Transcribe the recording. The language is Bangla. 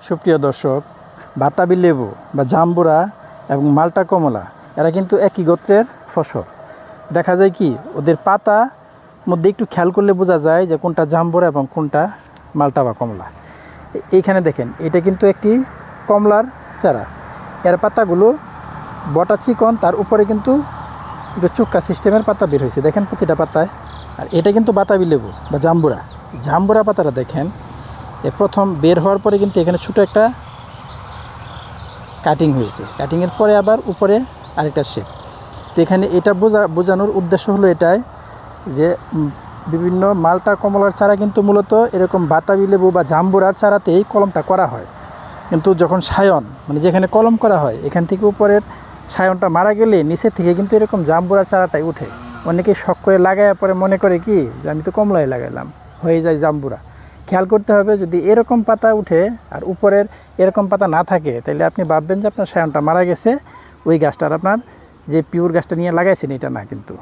সুপ্রিয় দর্শক, বাতাবি লেবু বা জাম্বুরা এবং মাল্টা কমলা এরা কিন্তু একই গোত্রের ফসল। দেখা যায় কি ওদের পাতা মধ্যে একটু খেয়াল করলে বোঝা যায় যে কোনটা জাম্বুরা এবং কোনটা মাল্টা বা কমলা। এইখানে দেখেন, এটা কিন্তু একটি কমলার চারা। এর পাতাগুলো বটা চিকন, তার উপরে কিন্তু একটু চুক্কা সিস্টেমের পাতা বের হয়েছে, দেখেন প্রতিটা পাতায়। আর এটা কিন্তু বাতাবি লেবু বা জাম্বুরা পাতাটা দেখেন, প্রথম বের হওয়ার পরে কিন্তু এখানে ছোটো একটা কাটিং হয়েছে, কাটিংয়ের পরে আবার উপরে আরেকটা শেপ। তো এখানে এটা বোঝানোর উদ্দেশ্য হলো এটাই যে বিভিন্ন মাল্টা কমলার চারা কিন্তু মূলত এরকম বাতাবি লেবু বা জাম্বুরার চারাতেই কলমটা করা হয়। কিন্তু যখন সায়ন মানে যেখানে কলম করা হয়, এখান থেকে উপরের সায়নটা মারা গেলে নিচের থেকে কিন্তু এরকম জাম্বুরার চারাটাই উঠে। অনেকে শখ করে লাগায় পরে মনে করে কি যে আমি তো কমলাই লাগাইলাম, হয়ে যায় জাম্বুরা। খেয়াল করতে হবে, যদি এরকম পাতা উঠে আর উপরের এরকম পাতা না থাকে, তাহলে আপনি ভাববেন যে আপনার সায়নটা মারা গেছে, ওই গাছটার আপনার যে পিওর গাছটা নিয়ে লাগাইছেন এটা না কিন্তু।